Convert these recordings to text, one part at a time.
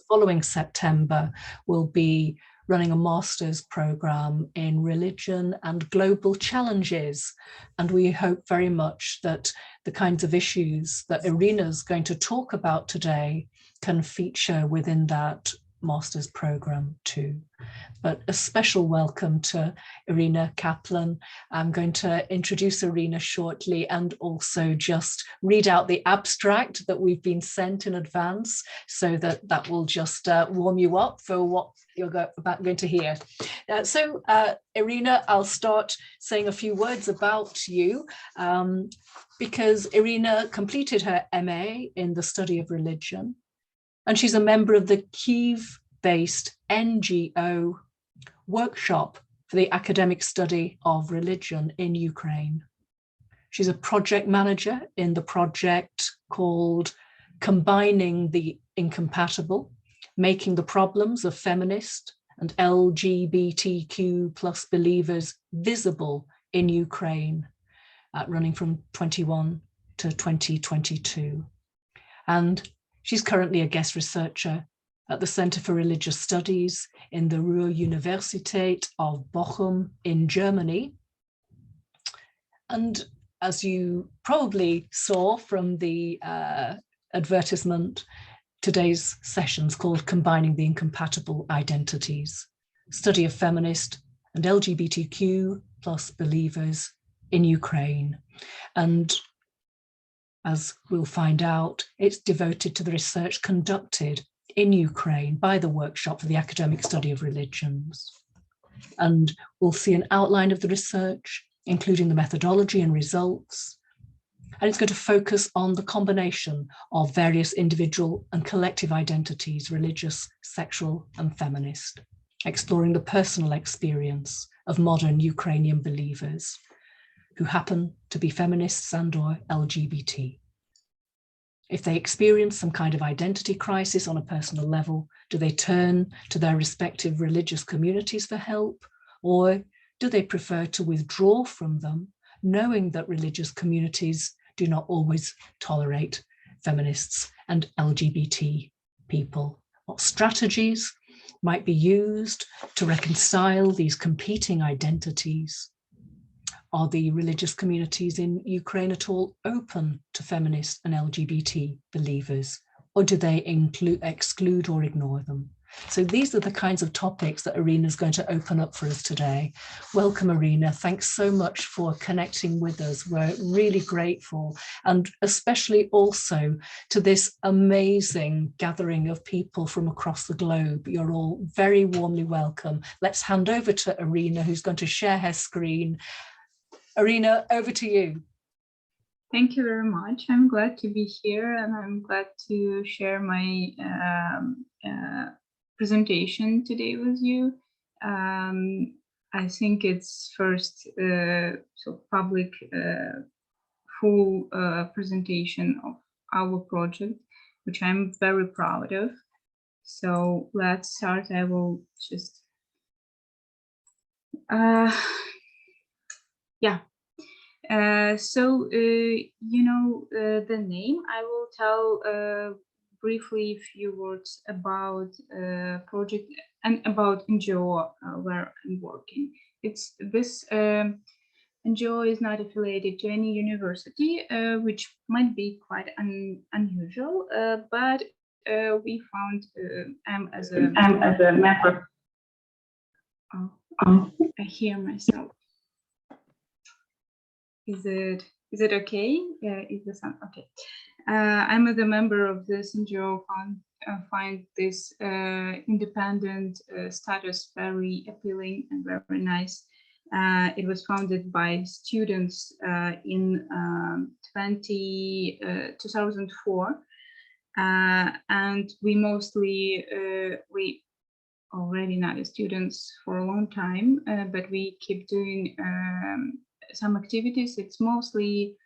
following September will be running a master's program in religion and global challenges. And we hope very much that the kinds of issues that Iryna is going to talk about today can feature within that master's program too. But a special welcome to Iryna Kaplan. I'm going to introduce Iryna shortly and also just read out the abstract that we've been sent in advance, so that will just warm you up for what you're going to hear. Iryna, I'll start saying a few words about you, because Iryna completed her MA in the study of religion, and she's a member of the Kyiv-based NGO workshop for the academic study of religion in Ukraine. She's a project manager in the project called Combining the Incompatible, Making the Problems of Feminist and LGBTQ plus believers visible in Ukraine, running from 21 to 2022. And she's currently a guest researcher at the Center for Religious Studies in the Ruhr-Universität of Bochum in Germany. And as you probably saw from the advertisement, today's session's called Combining the Incompatible Identities, Study of Feminist and LGBTQ plus believers in Ukraine. And as we'll find out, it's devoted to the research conducted in Ukraine by the Workshop for the Academic Study of Religions. And we'll see an outline of the research, including the methodology and results. And it's going to focus on the combination of various individual and collective identities, religious, sexual, and feminist, exploring the personal experience of modern Ukrainian believers who happen to be feminists and/or LGBT. If they experience some kind of identity crisis on a personal level, do they turn to their respective religious communities for help, or do they prefer to withdraw from them, knowing that religious communities do not always tolerate feminists and LGBT people? What strategies might be used to reconcile these competing identities? Are the religious communities in Ukraine at all open to feminist and LGBT believers, or do they exclude or ignore them? So these are the kinds of topics that Iryna is going to open up for us today. Welcome, Iryna. Thanks so much for connecting with us. We're really grateful, and especially also to this amazing gathering of people from across the globe. You're all very warmly welcome. Let's hand over to Iryna, who's going to share her screen. Iryna, over to you. Thank you very much. I'm glad to be here, and I'm glad to share my presentation today with you. I think it's first public full presentation of our project, which I'm very proud of. So let's start. I will just the name, I will tell briefly a few words about project and about NGO where I'm working. This NGO is not affiliated to any university, which might be quite unusual, but we found I'm as a member. I hear myself. Is it okay? Yeah, is the sound okay? I'm a member of this NGO. Find this independent status very appealing and very nice. It was founded by students in 2004, and we mostly we already not as students for a long time, but we keep doing some activities. It's mostly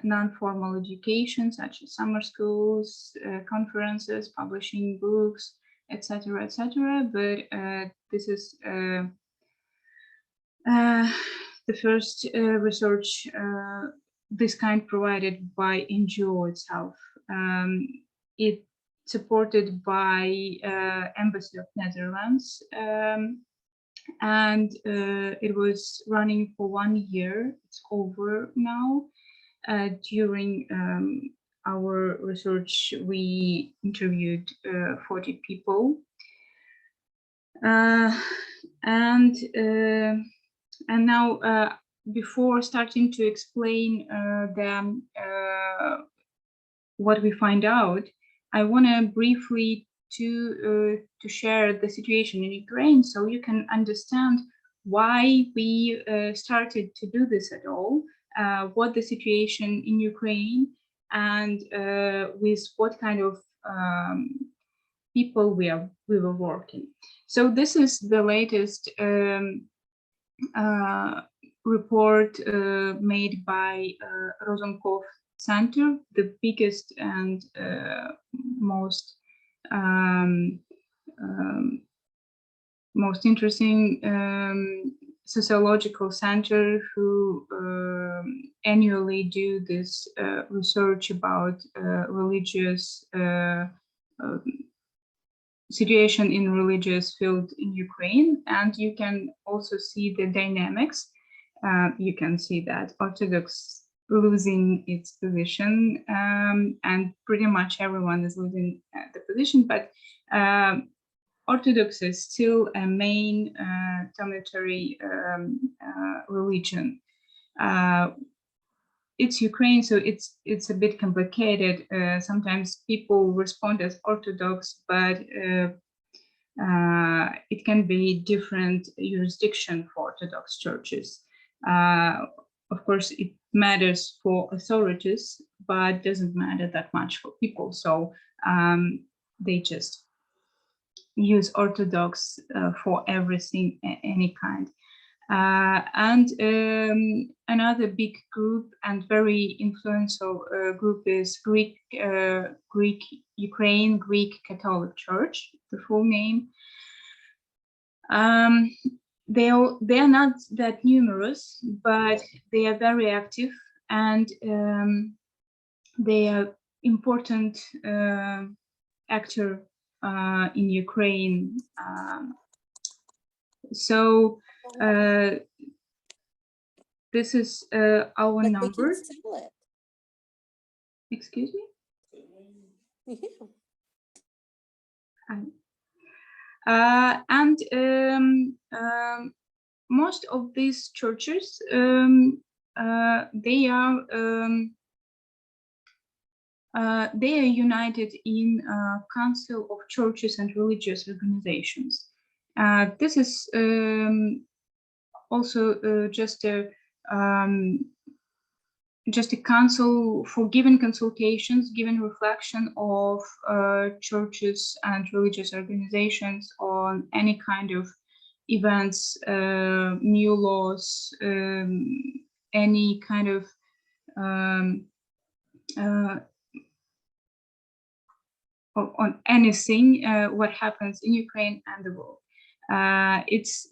non-formal education, such as summer schools, conferences, publishing books, etc., etc. But this is the first research this kind provided by NGO itself. supported by Embassy of Netherlands. And it was running for 1 year. It's over now. During our research, we interviewed 40 people. And now, before starting to explain what we find out, I want to briefly to share the situation in Ukraine, so you can understand why we started to do this at all, what the situation in Ukraine, and with what kind of people we were working. So this is the latest report made by Rosenkopf Center, the biggest and most interesting sociological center who annually do this research about religious situation in religious field in Ukraine. And you can also see the dynamics. You can see that Orthodox losing its position, and pretty much everyone is losing the position, but Orthodox is still a main dominatory religion. It's Ukraine, so it's a bit complicated. Sometimes people respond as Orthodox, but it can be different jurisdiction for Orthodox churches. Of course, it matters for authorities, but doesn't matter that much for people. So they just use Orthodox for everything, any kind. And another big group and very influential group is Greek Ukraine Greek Catholic Church, the full name. They are not that numerous, but they are very active, and they are important actor in Ukraine. So this is our number. Excuse me? Yeah. And most of these churches, they are united in Council of Churches and Religious Organizations. This is also just a council for giving consultations, giving reflection of churches and religious organizations on any kind of events, new laws, any kind of on anything what happens in Ukraine and the world. It's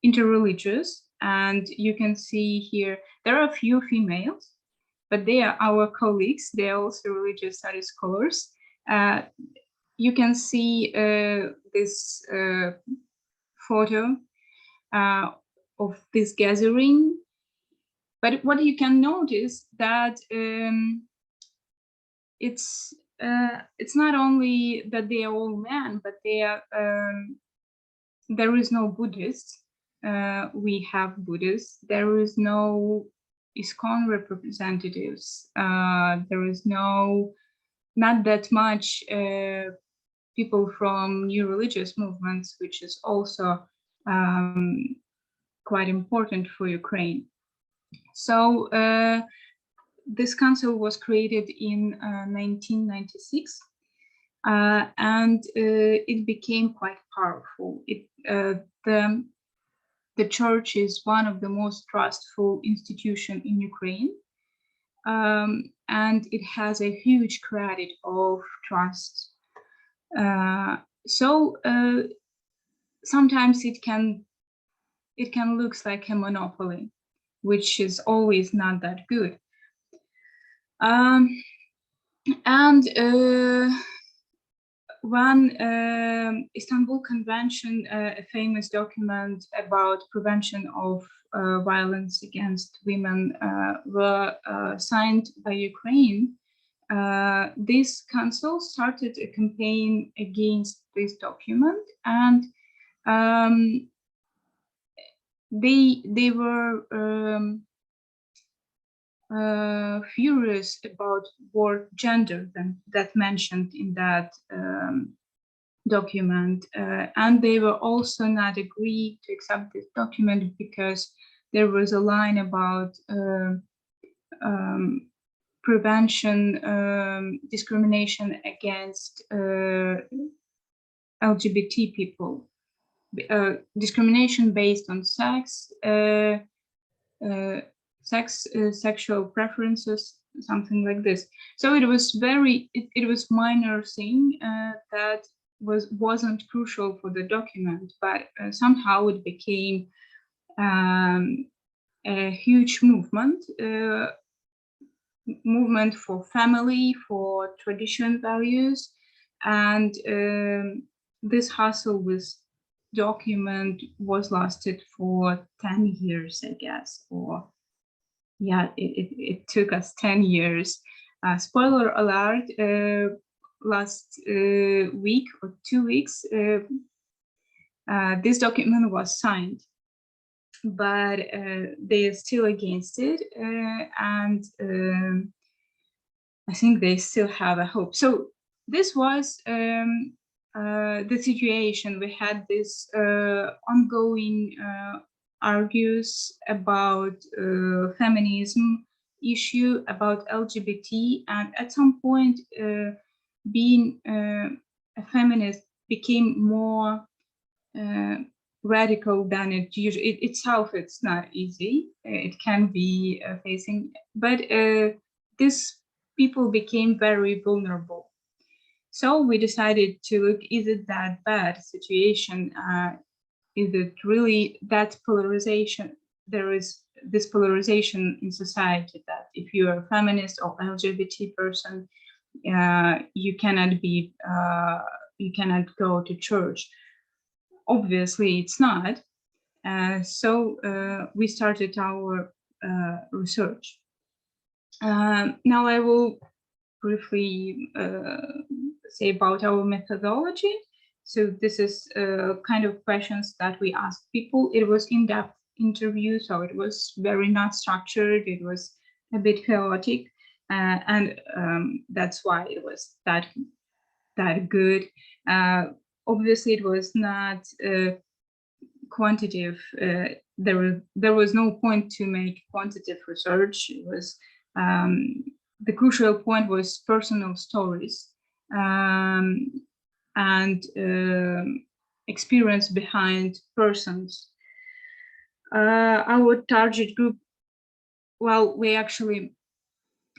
interreligious, and you can see here there are a few females, but they are our colleagues. They are also religious studies scholars. You can see this photo of this gathering, but what you can notice that it's not only that they are all men, but they are there is no Buddhists. We have Buddhists. There is no ISKCON representatives. There is not that much people from new religious movements, which is also quite important for Ukraine. So this council was created in 1996, and it became quite powerful. The church is one of the most trustful institutions in Ukraine, and it has a huge credit of trust. So sometimes it can look like a monopoly, which is always not that good. And one Istanbul Convention, a famous document about prevention of violence against women, were signed by Ukraine. This council started a campaign against this document, and they were furious about word gender that mentioned in that document, and they were also not agreed to accept this document because there was a line about prevention, discrimination against LGBT people, discrimination based on sex, sexual preferences, something like this. So it was it was minor thing that wasn't crucial for the document, but somehow it became a huge movement for family, for tradition values, and this hustle with document was lasted for 10 years, I guess, or yeah, it took us 10 years. Spoiler alert, last week or 2 weeks, this document was signed, but they are still against it, and I think they still have a hope. So this was the situation. We had this ongoing argues about feminism issue, about LGBT, and at some point being a feminist became more radical than it usually itself. It's not easy. It can be facing, but these people became very vulnerable. So we decided to look, is it that bad situation? Is it really that polarization? There is this polarization in society that if you are a feminist or LGBT person, you cannot be, you cannot go to church. Obviously, it's not. So we started our research. Now I will briefly say about our methodology. So this is kind of questions that we asked people. It was in-depth interview, so it was very not structured. It was a bit chaotic, and that's why it was that good. Obviously, it was not quantitative. There was no point to make quantitative research. It was the crucial point was personal stories and experience behind persons. Our target group, well, we actually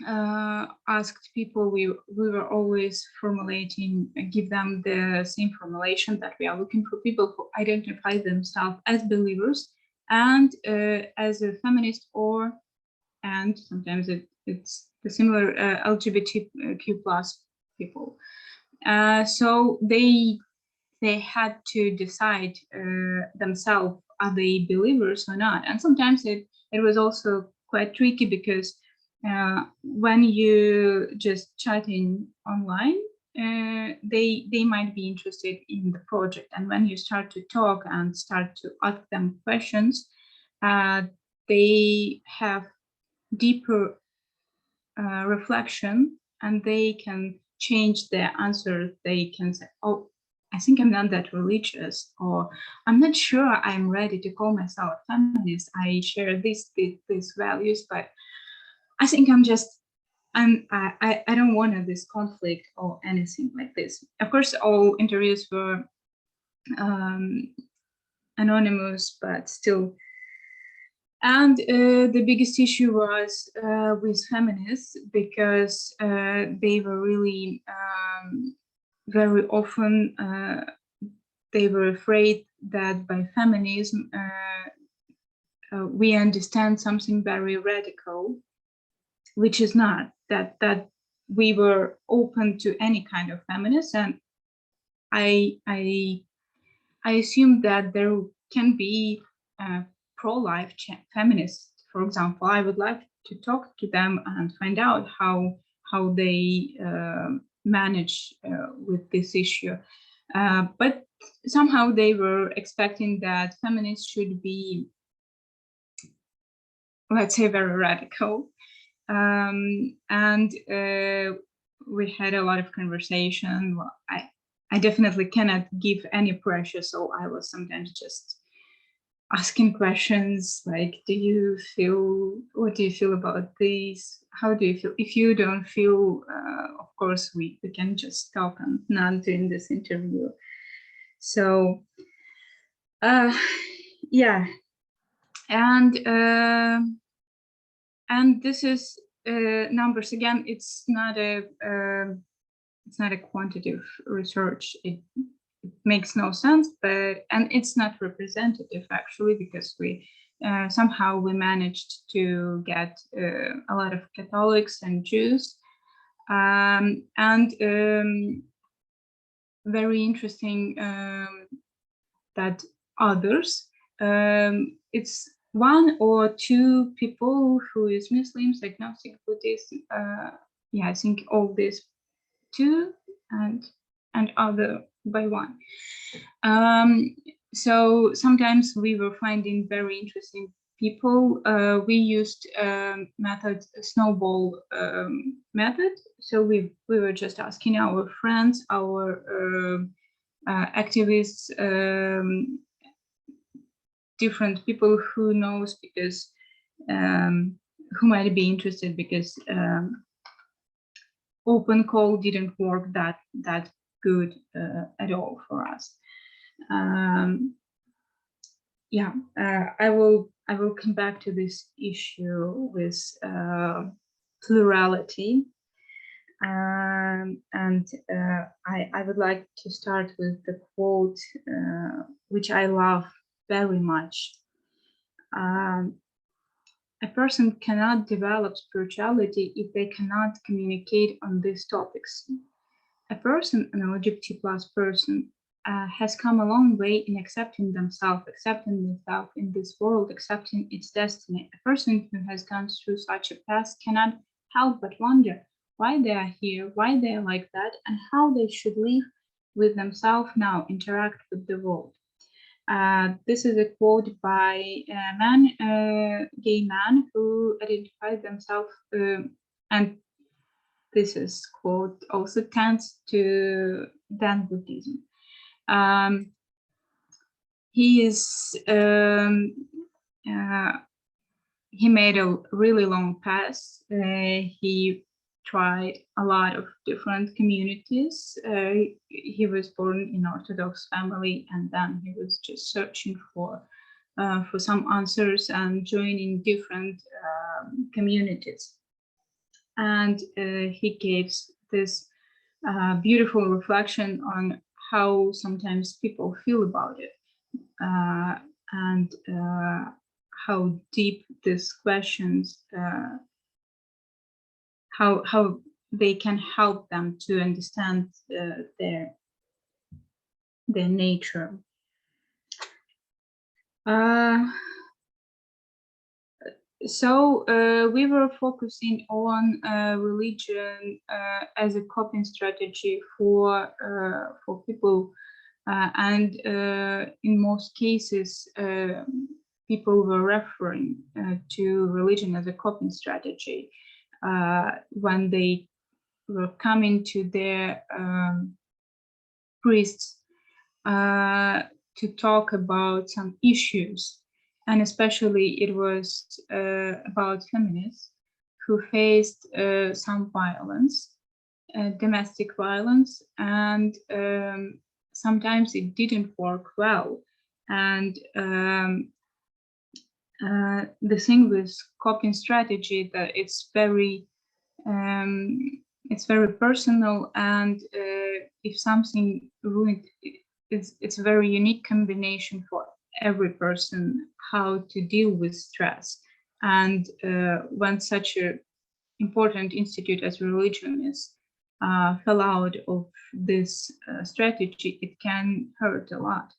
asked people, we were always formulating, give them the same formulation that we are looking for people who identify themselves as believers and as a feminist, and sometimes it's the similar LGBTQ plus people. So they had to decide themselves, are they believers or not? And sometimes it was also quite tricky because when you just chatting online, they might be interested in the project, and when you start to talk and start to ask them questions, they have deeper reflection, and they can change their answer. They can say, oh, I think I'm not that religious, or I'm not sure I'm ready to call myself a feminist. I share these values, but I think I don't want this conflict or anything like this. Of course, all interviews were anonymous, but still. And the biggest issue was with feminists, because they were really very often they were afraid that by feminism we understand something very radical, which is not. That we were open to any kind of feminists, and I assume that there can be pro-life feminists, for example. I would like to talk to them and find out how they manage with this issue. But somehow they were expecting that feminists should be, let's say, very radical. And we had a lot of conversation. Well, I definitely cannot give any pressure, so I was sometimes just asking questions like, what do you feel about this? How do you feel? If you don't feel, of course, we can just stop and not doing this interview. So, yeah. And this is numbers again. It's not a quantitative research. It makes no sense, and it's not representative actually, because we somehow we managed to get a lot of Catholics and Jews, and very interesting that others. It's one or two people who is Muslims, agnostic, Buddhist. Yeah, I think all these two and other by one. So sometimes we were finding very interesting people. We used method snowball method. So we were just asking our friends, our activists, different people who knows, because who might be interested, because open call didn't work that good at all for us. Yeah, I will come back to this issue with plurality, and I would like to start with the quote which I love very much. A person cannot develop spirituality if they cannot communicate on these topics. A person, an LGBT plus person, has come a long way in accepting themselves, accepting themselves in this world, accepting its destiny. A person who has gone through such a path cannot help but wonder why they are here, why they are like that, and how they should live with themselves now, interact with the world. This is a quote by a gay man who identified themselves, and this is quote also tends to Dan Buddhism. He made a really long path. He tried a lot of different communities. He was born in Orthodox family, and then he was just searching for some answers and joining different communities. And he gives this beautiful reflection on how sometimes people feel about it, and how deep these questions, how they can help them to understand their nature. So we were focusing on religion as a coping strategy for people, and in most cases, people were referring to religion as a coping strategy when they were coming to their priests to talk about some issues. And especially it was about feminists who faced some violence, domestic violence, and sometimes it didn't work well. And the thing with coping strategy, that it's very personal, and if something ruined, it's a very unique combination for every person how to deal with stress. And when such a important institute as religion is fell out of this strategy, it can hurt a lot.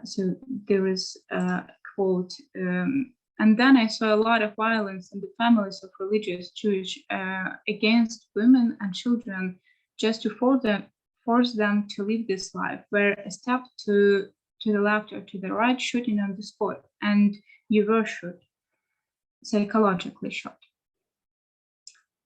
So there is a quote, and then I saw a lot of violence in the families of religious Jewish against women and children, just to force them to live this life, where a step to the left or to the right, shooting on the spot, and you were shot, psychologically shot.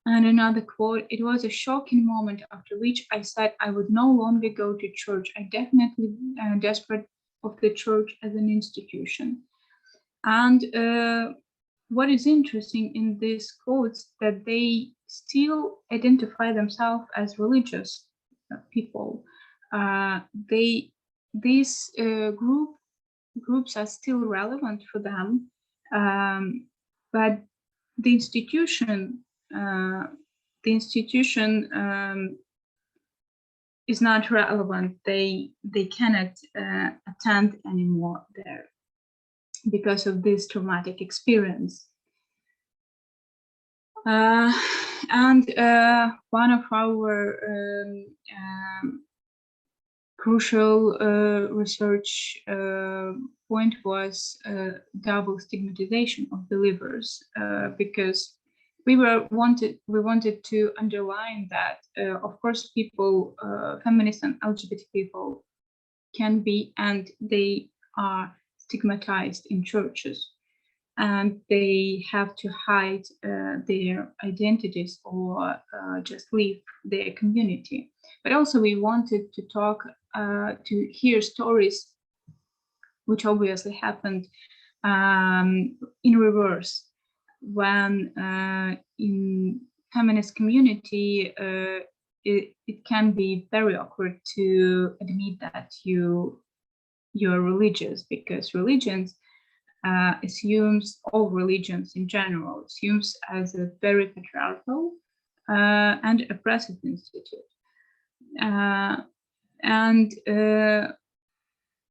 And another quote, it was a shocking moment after which I said I would no longer go to church. I definitely desperate of the church as an institution. And what is interesting in these quotes, that they still identify themselves as religious people. These groups are still relevant for them, but the institution is not relevant. They cannot attend anymore there because of this traumatic experience. And one of our crucial research point was double stigmatization of believers, because we wanted to underline that, of course, people, feminists and LGBT people, can be, and they are stigmatized in churches, and they have to hide their identities or just leave their community. But also we wanted to talk, to hear stories which obviously happened in reverse, when in feminist community it can be very awkward to admit that you're religious, because religions assumes, all religions in general assumes as a very patriarchal and oppressive institute.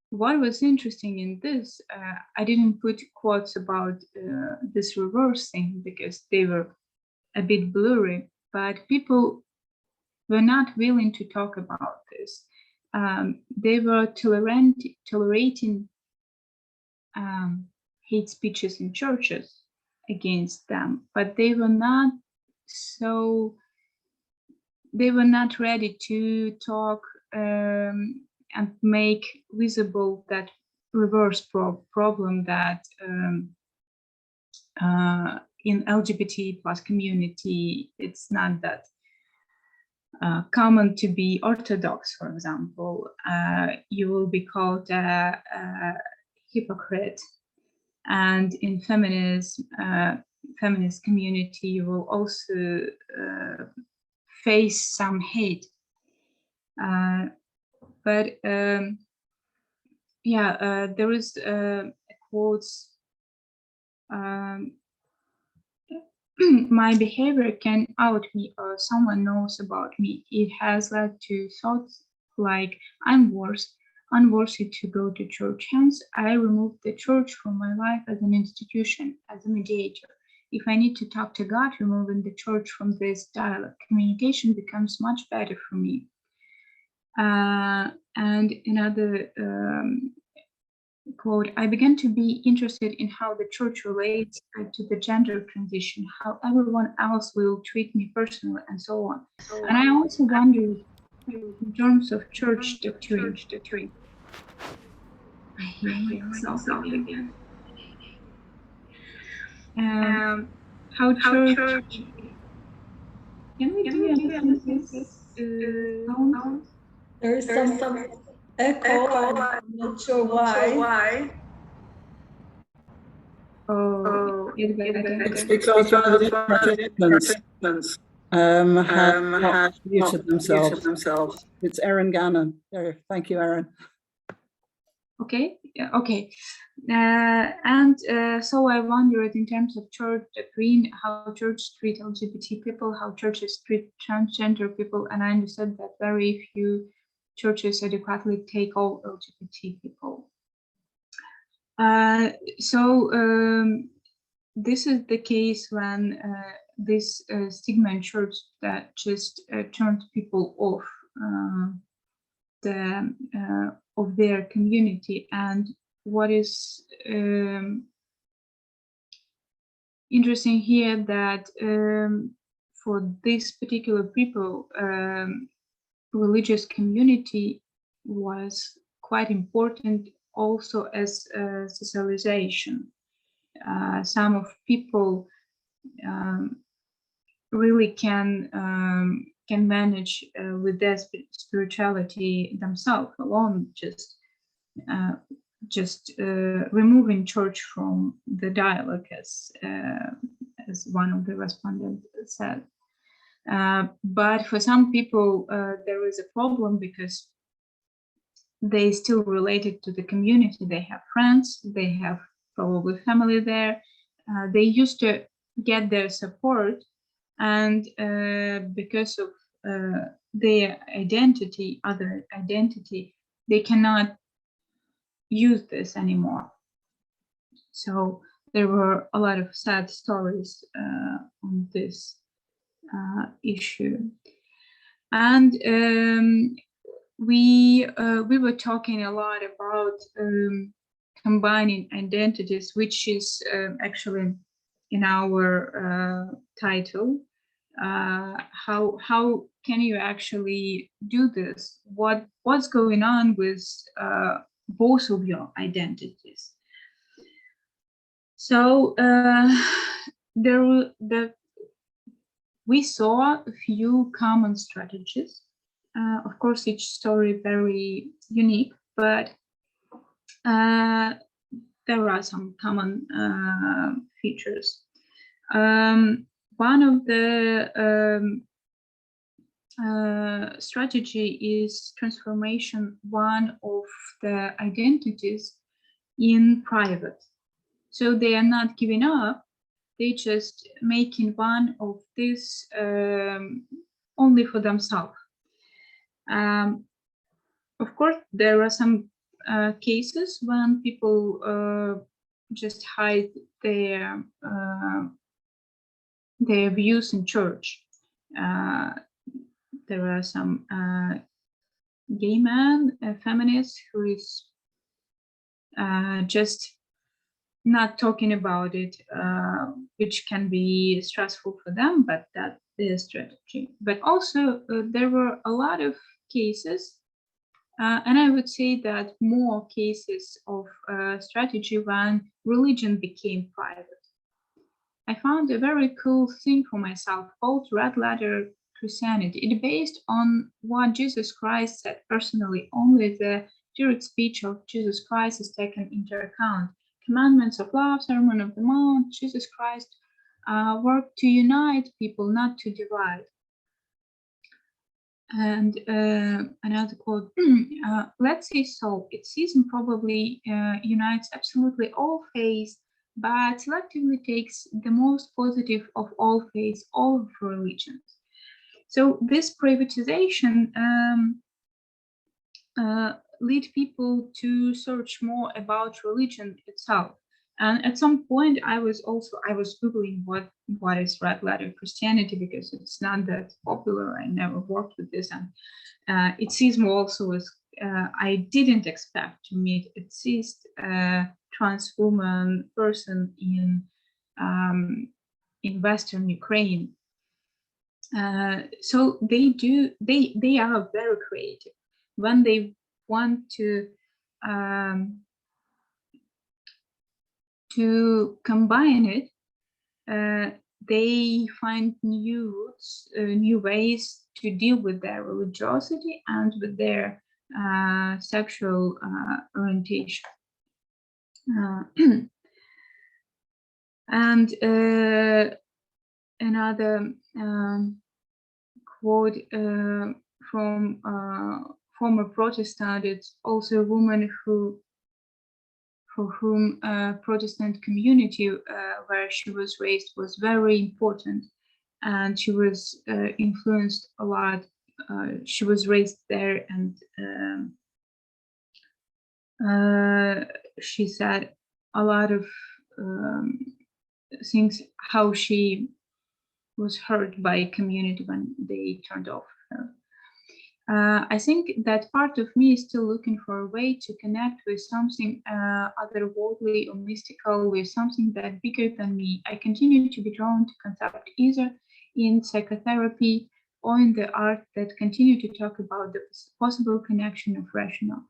What was interesting in this, I didn't put quotes about this reverse thing because they were a bit blurry, but people were not willing to talk about this. They were tolerating hate speeches in churches against them, but they were not ready to talk and make visible that reverse problem that in LGBT plus community, it's not that common to be Orthodox, for example. You will be called a hypocrite. And in feminist community, you will also face some hate. But there is a quote, my behavior can out me or someone knows about me. It has led to thoughts like I'm unworthy to go to church. Hence, I removed the church from my life as an institution, as a mediator. If I need to talk to God, removing the church from this dialogue, communication becomes much better for me. And another quote, I began to be interested in how the church relates to the gender transition, how everyone else will treat me personally, and so on. And I also wondered, in terms of church doctrine, I hear myself again. How church, can we do this sound? There is some echo, I'm not sure why. Oh, It's because one of the participants have not muted themselves. It's Erin Gannon. There, thank you, Erin. Okay, yeah, okay. So I wondered, in terms of church doctrine, how church treat LGBT people, how churches treat transgender people, and I understood that very few churches adequately take all LGBT people. So this is the case when this stigma in church that just turned people off of their community. And what is interesting here, that for this particular people, religious community was quite important also as socialization. Some of people really can manage with their spirituality themselves alone, just removing church from the dialogue, as one of the respondents said. But for some people, there is a problem because they still related to the community. They have friends, they have probably family there. They used to get their support, and because of their identity, other identity, they cannot use this anymore. So there were a lot of sad stories on this issue. And we were talking a lot about combining identities, which is actually in our title. How can you actually do this? What's going on with both of your identities? So we saw a few common strategies. Of course, each story very unique, but there are some common features. One of the strategy is transformation one of the identities in private. So they are not giving up, they just making one of this only for themselves. Of course, there are some cases when people just hide their views in church. There are some gay men, feminists, who is just not talking about it, which can be stressful for them, but that's their strategy. But also there were a lot of cases, and I would say that more cases of strategy when religion became private. I found a very cool thing for myself called Red Letter Christianity. It based on what Jesus Christ said personally. Only the direct speech of Jesus Christ is taken into account. Commandments of love, Sermon of the Mount, Jesus Christ worked to unite people, not to divide. And another quote, let's say so, atheism probably unites absolutely all faiths, but selectively takes the most positive of all faiths, all of religions. So this privatization lead people to search more about religion itself. And at some point, I was Googling what is Red Letter Christianity, because it's not that popular. I never worked with this, and atheism also was. I didn't expect to meet atheist trans woman person in Western Ukraine. So they are very creative when they want to combine it. They find new ways to deal with their religiosity and with their sexual orientation. And another quote from former Protestant, it's also a woman for whom Protestant community where she was raised was very important, and she was influenced a lot. She was raised there, and she said a lot of things, how she was hurt by a community when they turned off her. I think that part of me is still looking for a way to connect with something otherworldly or mystical, with something that bigger than me. I continue to be drawn to concept either in psychotherapy or in the art that continue to talk about the possible connection of rational.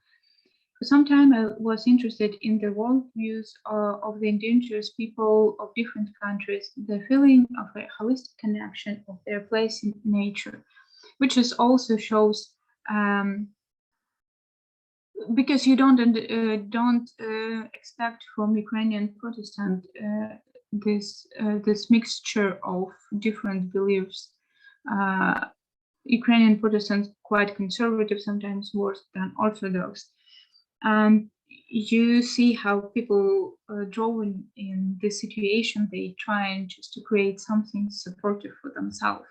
For some time, I was interested in the worldviews of the indigenous people of different countries, the feeling of a holistic connection of their place in nature, which is also shows because you don't expect from Ukrainian Protestant this mixture of different beliefs. Ukrainian Protestants quite conservative, sometimes worse than Orthodox, and you see how people drawn in this situation, they trying just to create something supportive for themselves.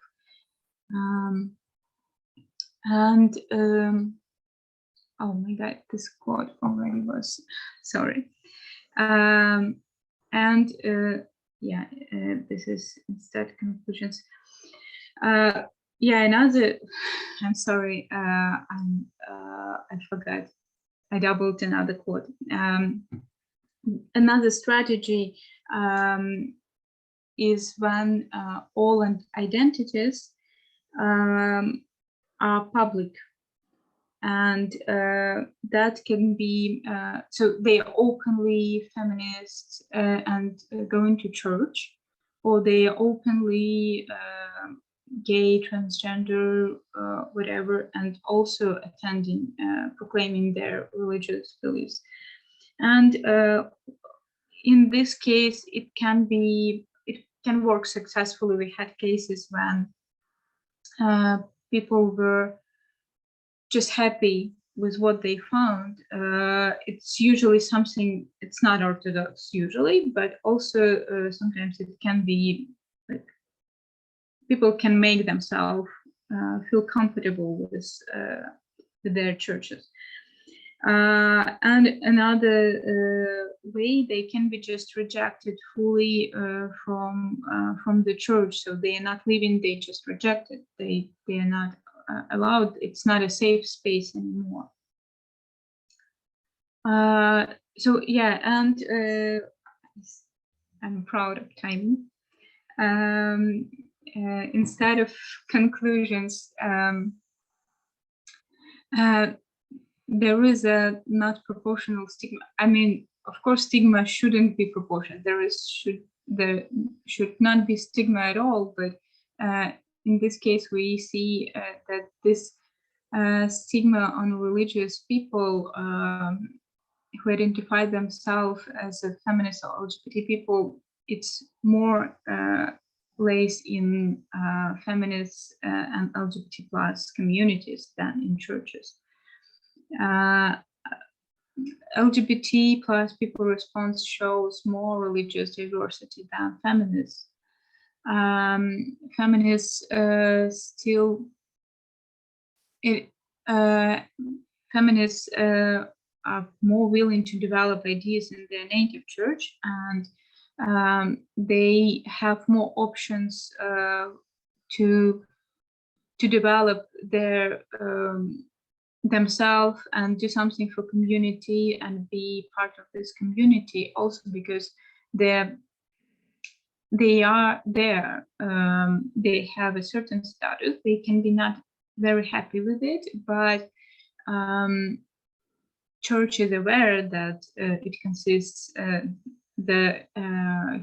Oh my God, this quote already was, sorry. This is instead conclusions. Another, I'm sorry, I forgot. I doubled another quote. Another strategy is when all identities are public, and that can be so they are openly feminists and going to church, or they are openly gay, transgender, whatever, and also attending, proclaiming their religious beliefs. And in this case, it can work successfully. We had cases when people were just happy with what they found. It's usually something, it's not Orthodox usually, but also sometimes it can be like people can make themselves feel comfortable with their churches. And another way, they can be just rejected fully from the church. So they are not living, they just rejected. They are not allowed. It's not a safe space anymore. So yeah, and I'm proud of timing. Instead of conclusions, there is a not proportional stigma. I mean, of course, stigma shouldn't be proportional. There should not be stigma at all. But in this case, we see that this stigma on religious people who identify themselves as a feminist or LGBT people, it's more lays in feminist and LGBT plus communities than in churches. LGBT plus people response shows more religious diversity than feminists. Feminists feminists are more willing to develop ideas in their native church, and they have more options to develop their themselves and do something for community and be part of this community, also because they are there, they have a certain status, they can be not very happy with it, but church is aware that it consists, the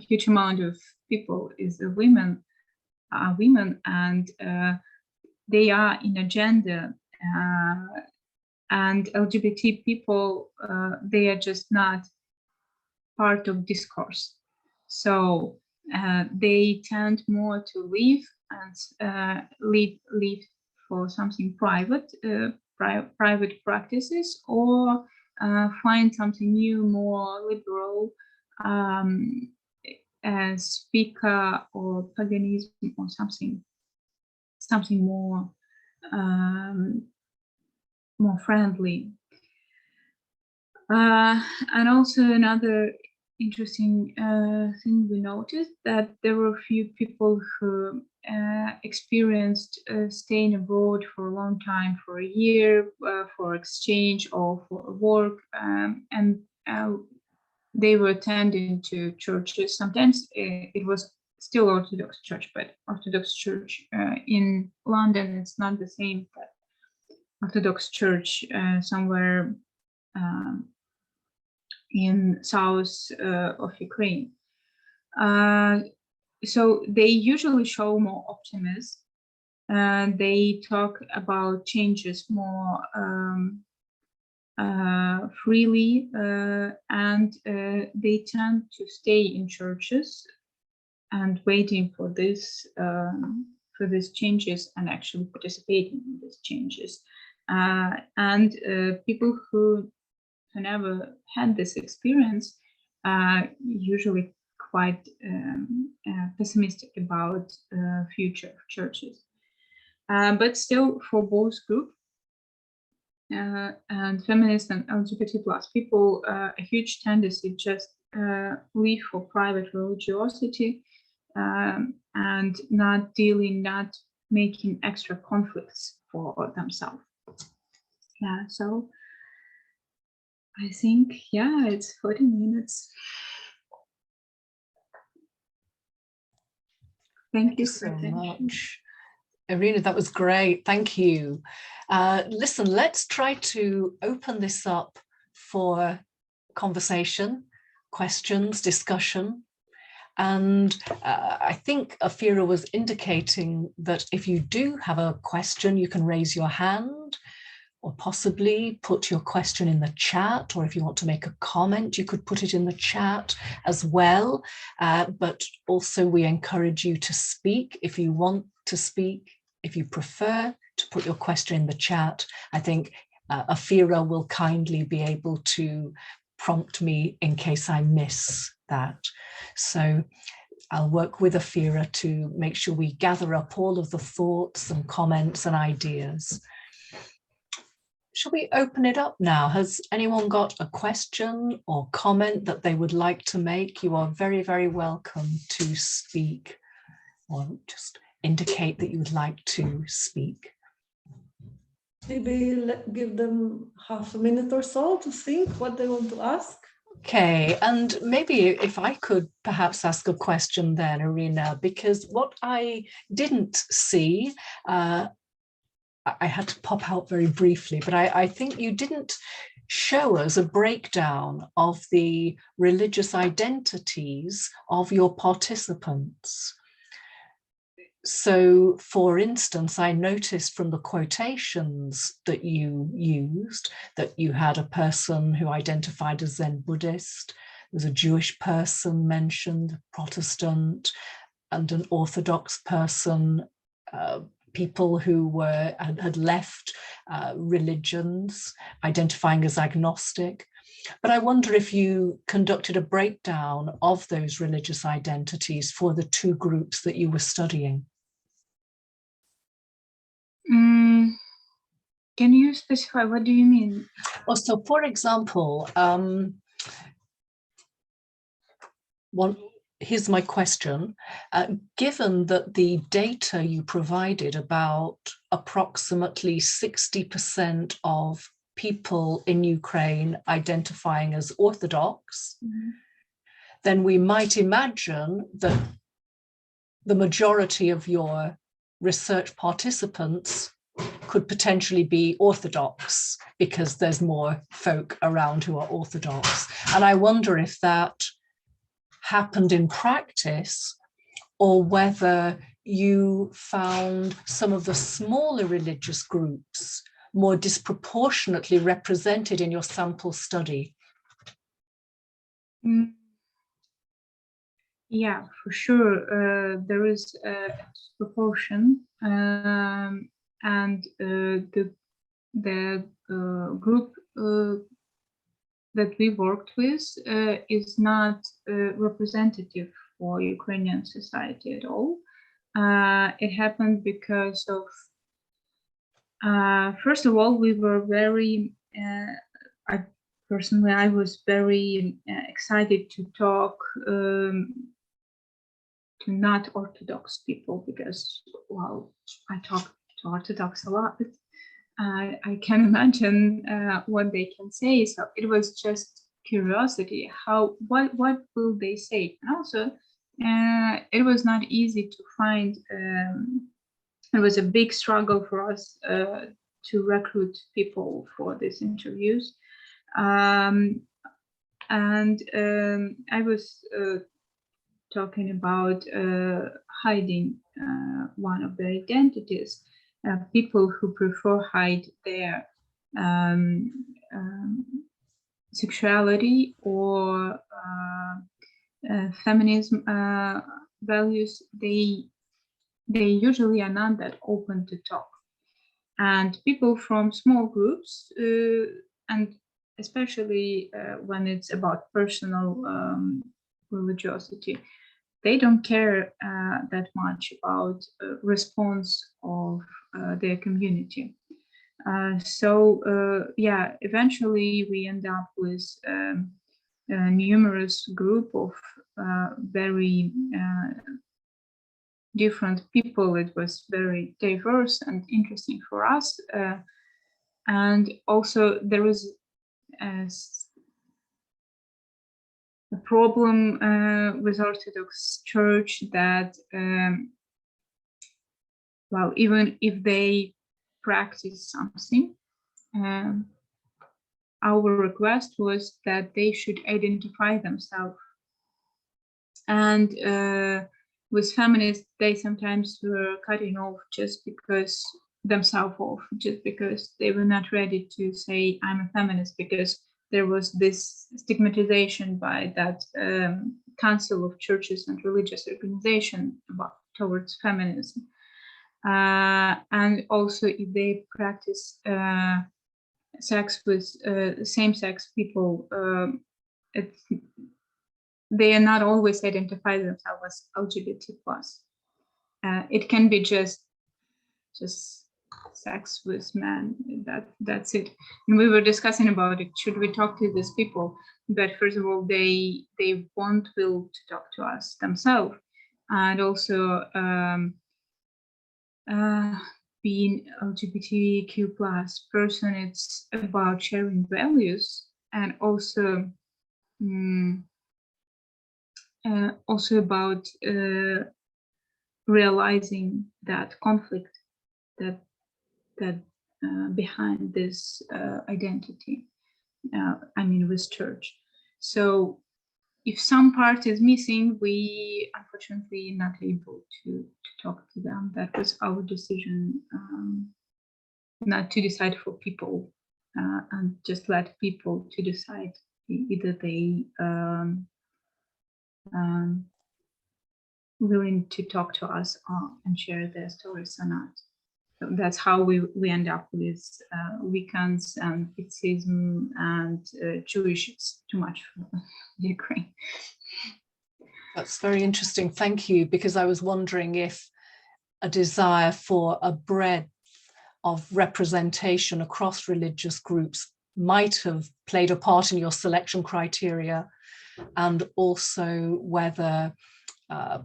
huge amount of people is women, and they are in agenda, and LGBT people, they are just not part of discourse. So they tend more to leave and leave for something private, private practices, or find something new, more liberal, as speaker or paganism or something more more friendly. And also another interesting thing we noticed, that there were a few people who experienced staying abroad for a long time, for a year, for exchange or for work, and they were attending to churches. Sometimes it was still Orthodox Church, but Orthodox Church in London, it's not the same, but Orthodox Church somewhere in south of Ukraine. So they usually show more optimism. They talk about changes more freely, and they tend to stay in churches and waiting for these changes and actually participating in these changes. And people who never had this experience usually quite pessimistic about future of churches. But still, for both groups, and feminists and LGBT plus people, a huge tendency just live for private religiosity and not making extra conflicts for themselves. Yeah, so I think, yeah, it's 40 minutes. Thank you so much. Iryna, that was great. Thank you. Listen, let's try to open this up for conversation, questions, discussion. And I think Afira was indicating that if you do have a question, you can raise your hand or possibly put your question in the chat, or if you want to make a comment, you could put it in the chat as well. But also we encourage you to speak if you want to speak. If you prefer to put your question in the chat, I think Afira will kindly be able to prompt me in case I miss that. So I'll work with Afira to make sure we gather up all of the thoughts and comments and ideas. Shall we open it up now? Has anyone got a question or comment that they would like to make? You are very, very welcome to speak, or just indicate that you would like to speak. Maybe give them half a minute or so to think what they want to ask. Okay, and maybe if I could perhaps ask a question then, Iryna, because what I didn't see, I had to pop out very briefly, but I think you didn't show us a breakdown of the religious identities of your participants. So, for instance, I noticed from the quotations that you used that you had a person who identified as Zen Buddhist, there's a Jewish person mentioned, Protestant, and an Orthodox person, people who had left religions, identifying as agnostic. But I wonder if you conducted a breakdown of those religious identities for the two groups that you were studying. Can you specify, what do you mean? Oh, so for example, here's my question. Given that the data you provided about approximately 60% of people in Ukraine identifying as Orthodox, then we might imagine that the majority of your research participants could potentially be Orthodox because there's more folk around who are Orthodox. And I wonder if that happened in practice, or whether you found some of the smaller religious groups more disproportionately represented in your sample study. Yeah, for sure. There is a disproportion, and the group that we worked with is not representative for Ukrainian society at all. It happened because of, first of all, we were very, personally, I was very excited to talk to not Orthodox people because, well, I talk to Orthodox a lot. I can imagine what they can say. So it was just curiosity. What will they say? And also, it was not easy to find. It was a big struggle for us to recruit people for these interviews. I was talking about hiding one of their identities. People who prefer hide their sexuality or feminism values, they usually are not that open to talk. And people from small groups, and especially when it's about personal religiosity, they don't care that much about response of their community. Yeah, eventually we end up with a numerous group of very different people. It was very diverse and interesting for us. And also there was a problem with Orthodox Church that, well, even if they practice something, our request was that they should identify themselves. And with feminists, they sometimes were cutting off just because they were not ready to say, I'm a feminist, because there was this stigmatization by that Council of Churches and Religious Organization towards feminism. And also if they practice sex with same-sex people, they are not always identify themselves as LGBT+. It can be just sex with men. That's it. And we were discussing about it. Should we talk to these people? But first of all, they won't will to talk to us themselves, and also being LGBTQ+ person, it's about sharing values, and also about realizing that conflict that behind this identity, I mean, with church. So if some part is missing, we unfortunately not able to talk to them. That was our decision, not to decide for people, and just let people to decide either they willing to talk to us and share their stories or not. So that's how we end up with weekends and Nazism and Jewish. It's too much for Ukraine. That's very interesting. Thank you, because I was wondering if a desire for a breadth of representation across religious groups might have played a part in your selection criteria, and also whether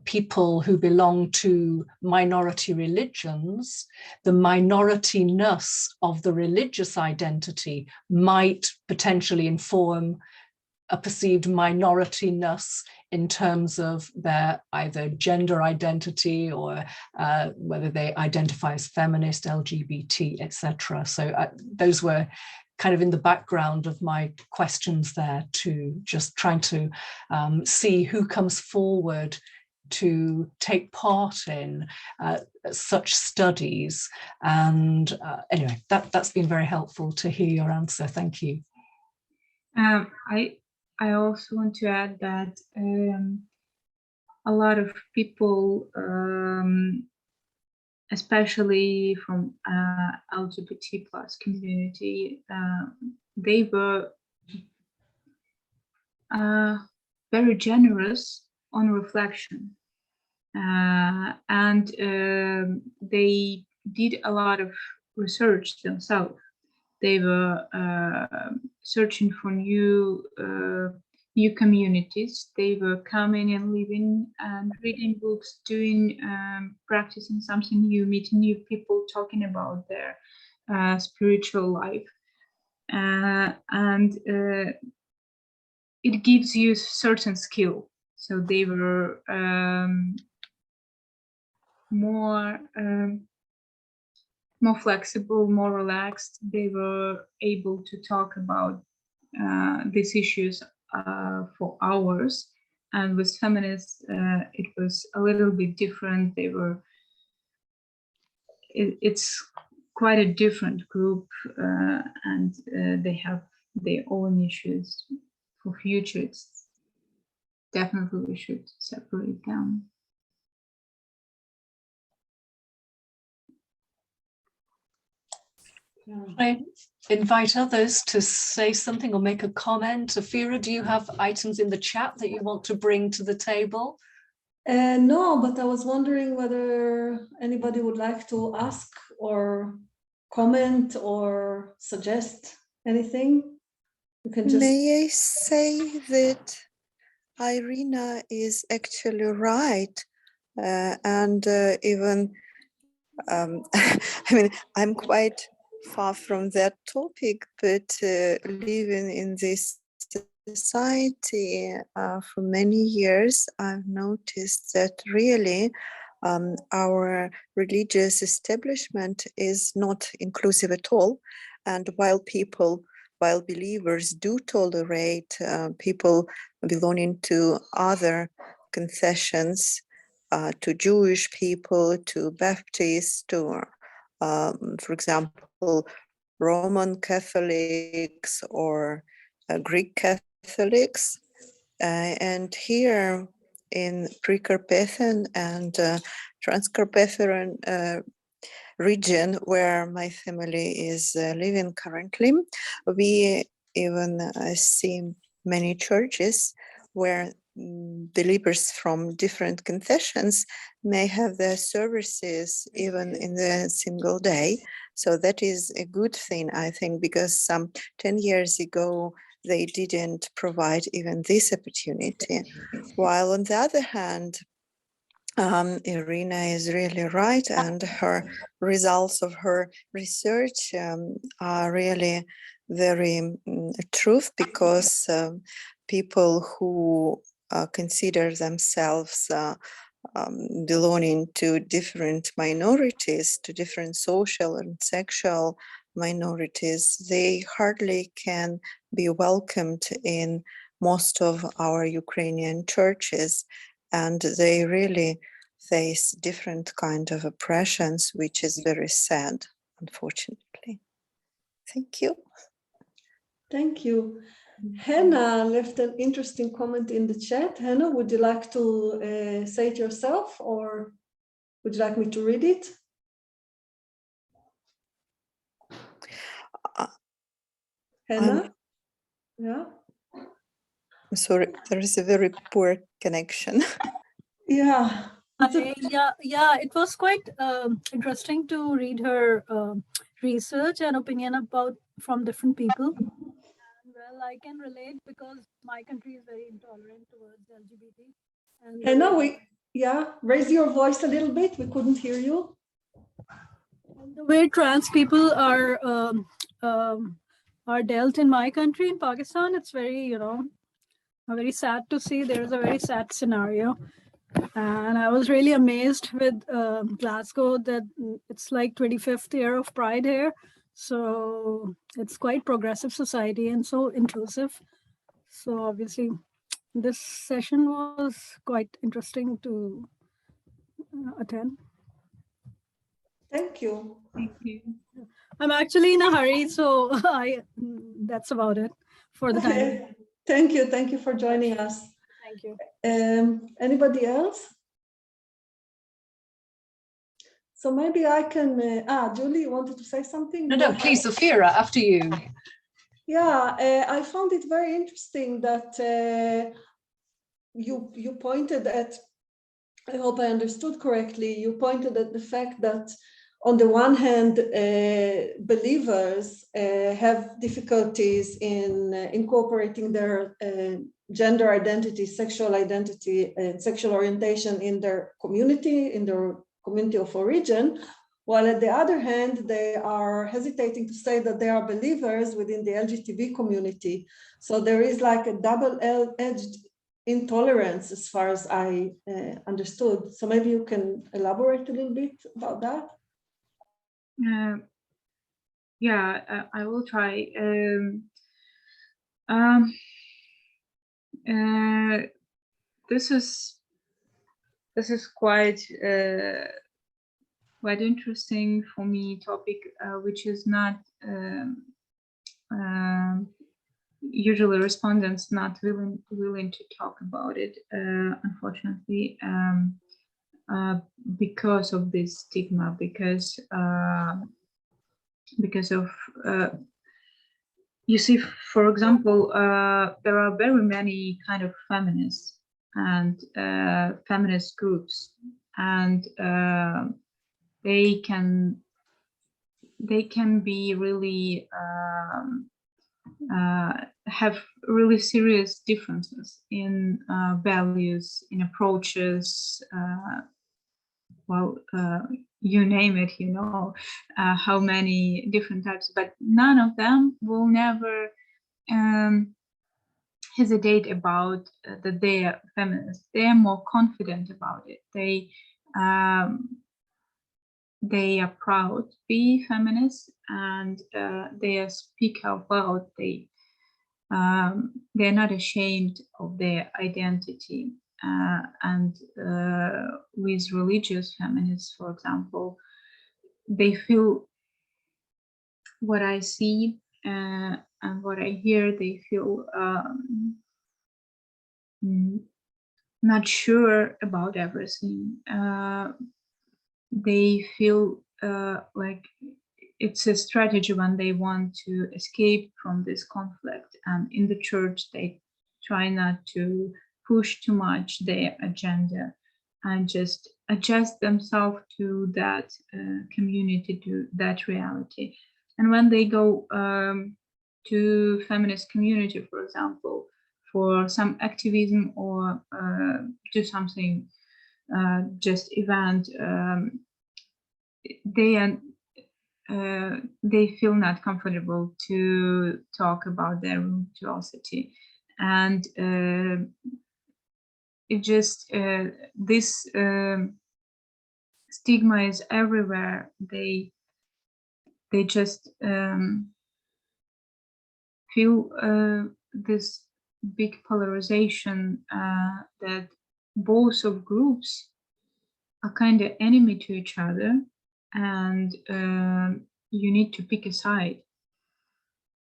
people who belong to minority religions, the minorityness of the religious identity might potentially inform a perceived minorityness in terms of their either gender identity or whether they identify as feminist, LGBT, etc. So those were kind of in the background of my questions there, to just trying to see who comes forward to take part in such studies. And anyway, that's been very helpful to hear your answer. Thank you. I also want to add that a lot of people, especially from LGBT+ community, they were very generous on reflection, and they did a lot of research themselves, They were searching for new communities. They were coming and living and reading books, doing practicing something new, meeting new people, talking about their spiritual life, and it gives you certain skill. So they were more flexible, more relaxed. They were able to talk about these issues for hours. And with feminists, it was a little bit different. They were, it's quite a different group, and they have their own issues. For future, it's definitely we should separate them. I invite others to say something or make a comment. Afira, do you have items in the chat that you want to bring to the table? No, but I was wondering whether anybody would like to ask or comment or suggest anything. You can just... May I say that Iryna is actually right, and even I mean, I'm quite far from that topic, but living in this society for many years, I've noticed that really our religious establishment is not inclusive at all. And while believers do tolerate people belonging to other confessions, to Jewish people, to Baptists, to, for example, Roman Catholics or Greek Catholics. And here in Precarpathian and Transcarpathian region where my family is living currently, we even see many churches where believers from different confessions may have their services even in the single day. So that is a good thing, I think, because some 10 years ago, they didn't provide even this opportunity. While on the other hand, Iryna is really right, and her results of her research are really very truth, because people who consider themselves belonging to different minorities, to different social and sexual minorities, they hardly can be welcomed in most of our Ukrainian churches, and they really face different kind of oppressions, which is very sad, unfortunately. Thank you. Thank you. Hannah left an interesting comment in the chat. Hannah, would you like to say it yourself, or would you like me to read it? Hannah? Yeah. I'm sorry, there is a very poor connection. Yeah. Yeah, it was quite interesting to read her research and opinion about from different people. And, well, I can relate because my country is very intolerant towards LGBT. And Hannah, raise your voice a little bit. We couldn't hear you. and the way trans people are dealt in my country, in Pakistan, it's very, very sad to see. There's a very sad scenario. And I was really amazed with Glasgow that it's like 25th year of Pride here. So it's quite progressive society and so inclusive. So obviously this session was quite interesting to attend. Thank you. Thank you. I'm actually in a hurry, so that's about it for the time. Thank you. Thank you for joining us. Thank you. Anybody else? So maybe I can, Julie, you wanted to say something? No, please, Afira, after you. Yeah, I found it very interesting that you pointed at, I hope I understood correctly, you pointed at the fact that on the one hand, believers have difficulties in incorporating their gender identity, sexual identity, and sexual orientation in their community of origin, while at the other hand, they are hesitating to say that they are believers within the LGBT community. So there is like a double-edged intolerance as far as I understood. So maybe you can elaborate a little bit about that? Yeah, I will try. This is quite interesting for me topic, which is not usually respondents not willing to talk about it, unfortunately, because of this stigma, because of you see, for example, there are very many kind of feminists and feminist groups, and they can be really have really serious differences in values, in approaches, you name it, you know, how many different types, but none of them will never hesitate about that they are feminists. They are more confident about it. They are proud to be feminists, and they speak out loud. They're not ashamed of their identity. And with religious feminists, for example, they feel what I see and what I hear, they feel not sure about everything. They feel like it's a strategy when they want to escape from this conflict. And in the church, they try not to push too much their agenda and just adjust themselves to that community, to that reality. And when they go to feminist community, for example, for some activism or do something, just event, they feel not comfortable to talk about their religiosity, and it just this stigma is everywhere. They just feel this big polarization that both of groups are kind of enemy to each other, and you need to pick a side,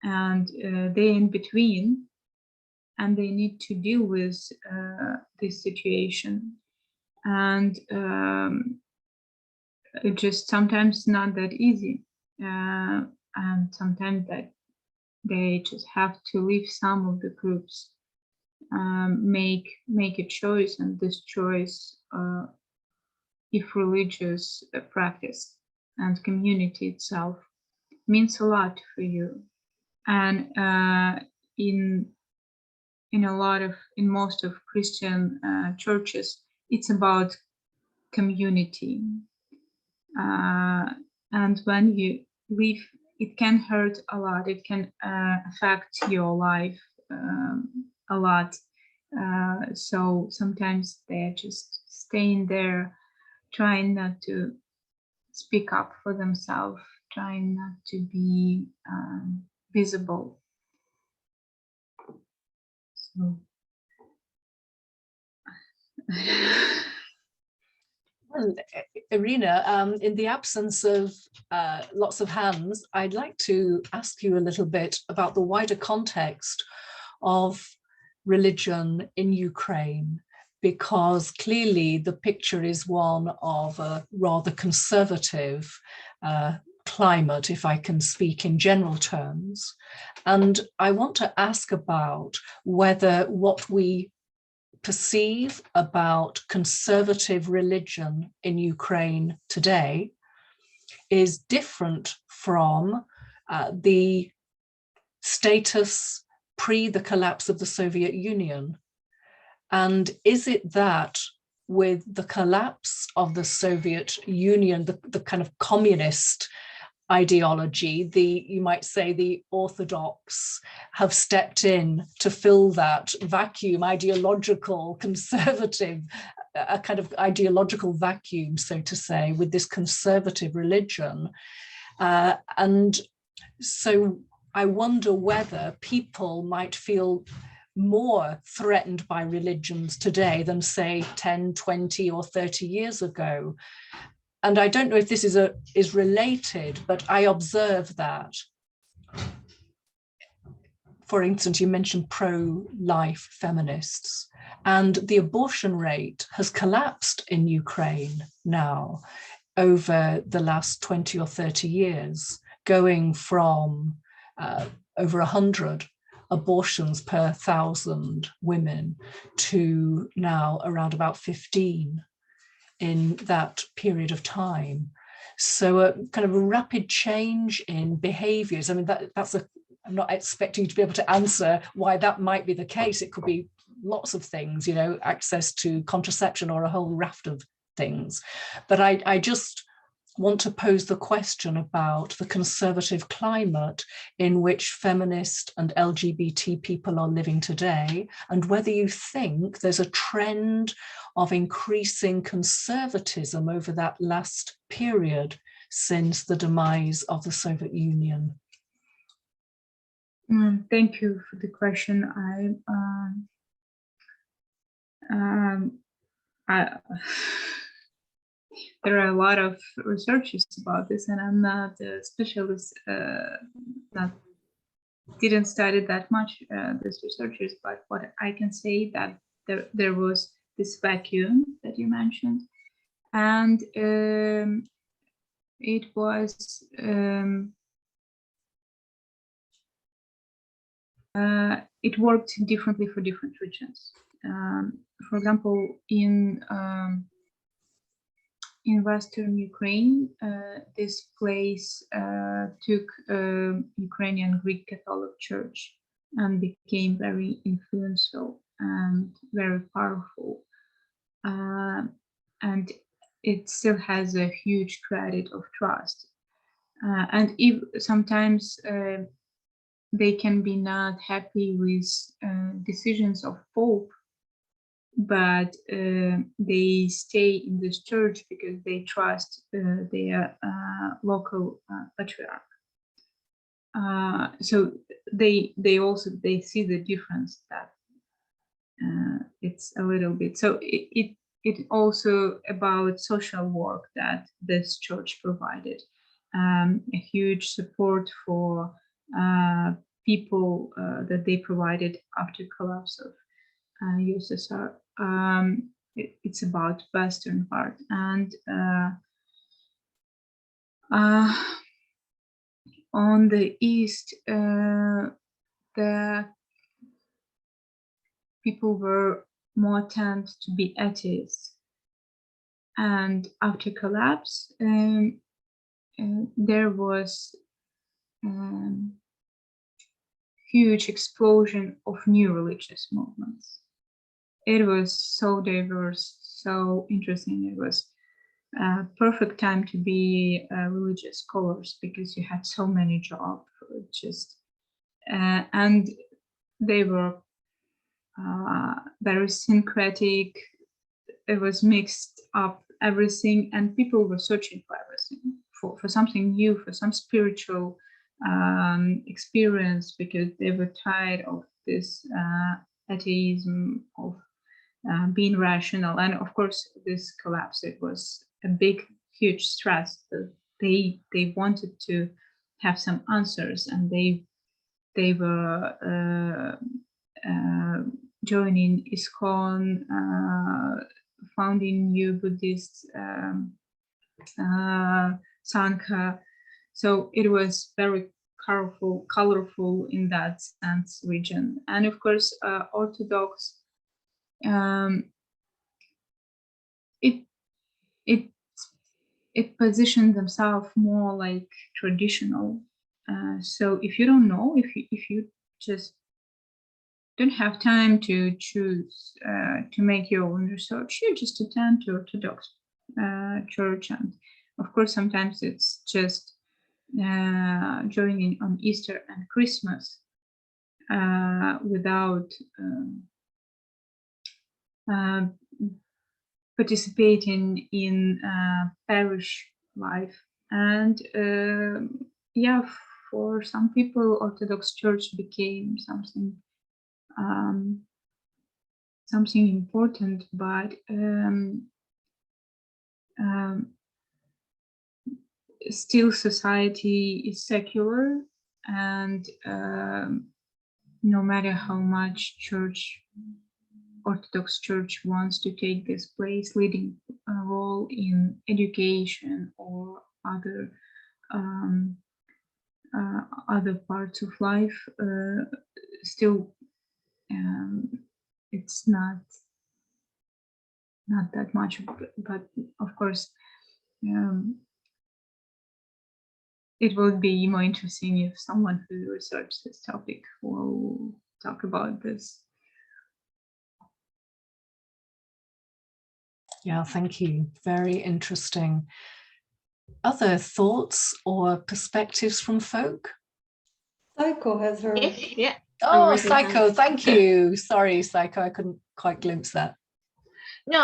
and they're in between, and they need to deal with this situation. And it just sometimes not that easy, and sometimes that they just have to leave some of the groups, make a choice, and this choice, if religious practice and community itself means a lot for you. And in most of Christian churches, it's about community. And when you leave, it can hurt a lot. It can affect your life a lot. So sometimes they're just staying there, trying not to speak up for themselves, trying not to be visible. So. Well, Iryna, in the absence of lots of hands, I'd like to ask you a little bit about the wider context of religion in Ukraine, because clearly the picture is one of a rather conservative climate, if I can speak in general terms. And I want to ask about whether what we perceive about conservative religion in Ukraine today is different from the status pre the collapse of the Soviet Union? And is it that with the collapse of the Soviet Union, the kind of communist ideology, you might say the orthodox have stepped in to fill that vacuum, ideological, conservative, a kind of ideological vacuum, so to say, with this conservative religion. And so I wonder whether people might feel more threatened by religions today than, say, 10, 20 or 30 years ago. And I don't know if this is related, but I observe that. For instance, you mentioned pro-life feminists, and the abortion rate has collapsed in Ukraine now over the last 20 or 30 years, going from over 100 abortions per 1,000 women to now around about 15 in that period of time. So a kind of a rapid change in behaviors. I mean, I'm not expecting you to be able to answer why that might be the case. It could be lots of things, access to contraception or a whole raft of things. But I just want to pose the question about the conservative climate in which feminist and LGBT people are living today, and whether you think there's a trend of increasing conservatism over that last period since the demise of the Soviet Union. Thank you for the question. There are a lot of researches about this, and I'm not a specialist, didn't study that much these researchers, but what I can say that there was this vacuum that you mentioned, and it was it worked differently for different regions. For example, in Western Ukraine, this place took Ukrainian Greek Catholic Church and became very influential and very powerful. And it still has a huge credit of trust. And if sometimes they can be not happy with decisions of Pope, but they stay in this church because they trust their local patriarch. So they see the difference that it's a little bit. So it also about social work that this church provided, a huge support for people that they provided after collapse of USSR. It's about Western part, and on the East, the people were more tend to be atheists, and after collapse, there was huge explosion of new religious movements. It was so diverse, so interesting. It was a perfect time to be religious scholars because you had so many jobs, and they were very syncretic. It was mixed up everything, and people were searching for everything, for something new, for some spiritual experience, because they were tired of this atheism, of being rational. And of course, this collapse, it was a big, huge stress. They wanted to have some answers, and they were joining ISKCON, founding new Buddhist Sangha. So it was very colorful in that sense region. And of course, Orthodox, it positioned themselves more like traditional. So if you don't know, if you just don't have time to choose to make your own research, you just attend to Orthodox church, and of course sometimes it's just joining on Easter and Christmas without participating in parish life. And yeah, for some people, Orthodox Church became something something important, but still society is secular, and no matter how much Orthodox Church wants to take this place, leading role in education or other parts of life, still it's not that much. But of course, it would be more interesting if someone who researched this topic will talk about this. Yeah, thank you. Very interesting. Other thoughts or perspectives from folk? Psycho has her. Yeah. Oh, Psycho, thank you. Sorry, Psycho, I couldn't quite glimpse that. No,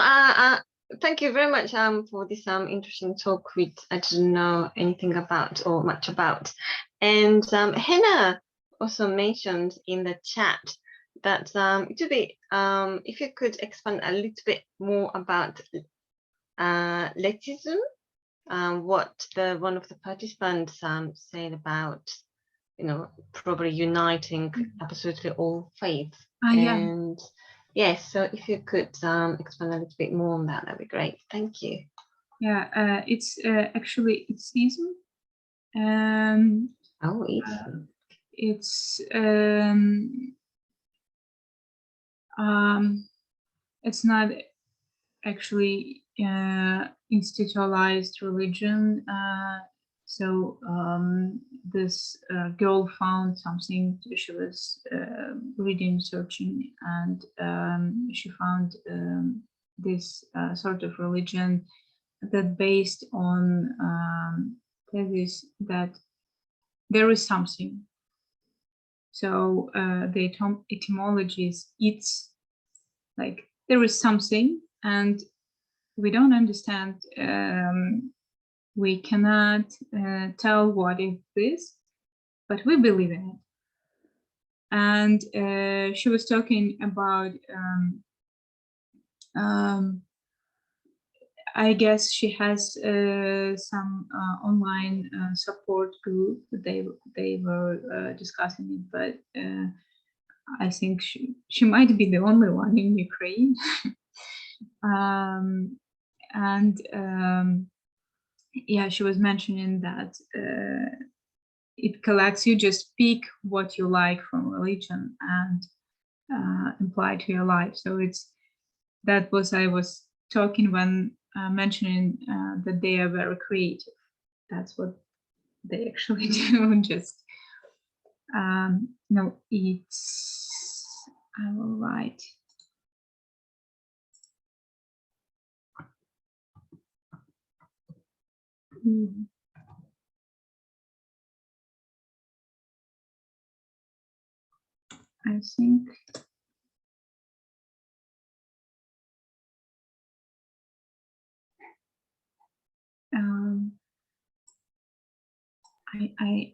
thank you very much for this interesting talk, which I didn't know anything about or much about. And Hannah also mentioned in the chat that it would be if you could expand a little bit more about Leftism, what one of the participants said about, probably uniting absolutely all faiths. And yes, so if you could expand a little bit more on that, that'd be great. Thank you. Yeah, it's actually Ism. Oh, Ism. It's not actually institutionalized religion. So this girl found something. She was reading, searching, and she found this sort of religion that based on thesis that there is something. So the etymology is it's like there is something, and we don't understand. We cannot tell what it is, but we believe in it. And she was talking about, I guess she has some online support group. They were discussing it, but I think she might be the only one in Ukraine. Yeah, she was mentioning that it collects, you just pick what you like from religion and apply to your life. So that was I was talking when mentioning that they are very creative. That's what they actually do. Just no, it's I will write. I think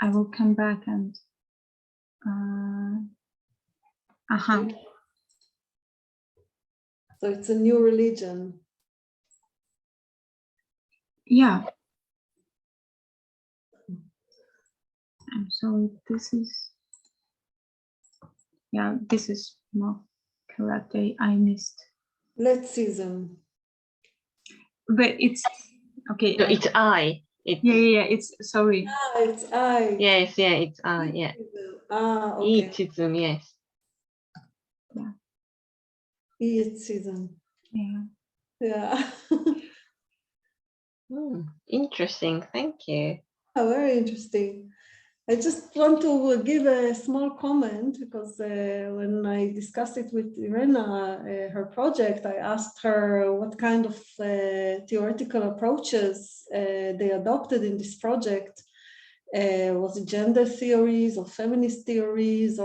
I will come back and So it's a new religion. Yeah. I'm sorry, this is more correct. I missed. Leftism. But it's okay. No, it's I. Yeah. It's sorry. It's I. Yes, yeah, it's I. Yeah. Okay. Leftism, yes. Yeah. Leftism. Yeah. Yeah. Interesting, thank you. Oh, very interesting. I just want to give a small comment because when I discussed it with Iryna, her project, I asked her what kind of theoretical approaches they adopted in this project. Was it gender theories or feminist theories,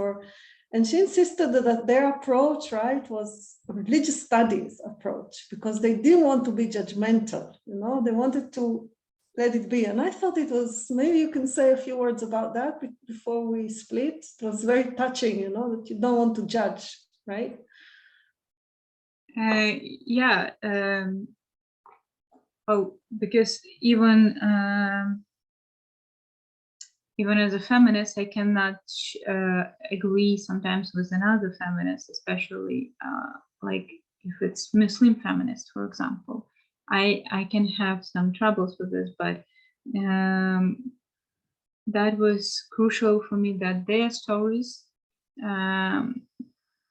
and she insisted that their approach, right, was a religious studies approach because they didn't want to be judgmental, you know, they wanted to let it be. And I thought it was, maybe you can say a few words about that before we split. It was very touching, you know, that you don't want to judge, right? Yeah. Because even as a feminist, I cannot agree sometimes with another feminist, especially like if it's Muslim feminist, for example. I can have some troubles with this, but that was crucial for me that their stories,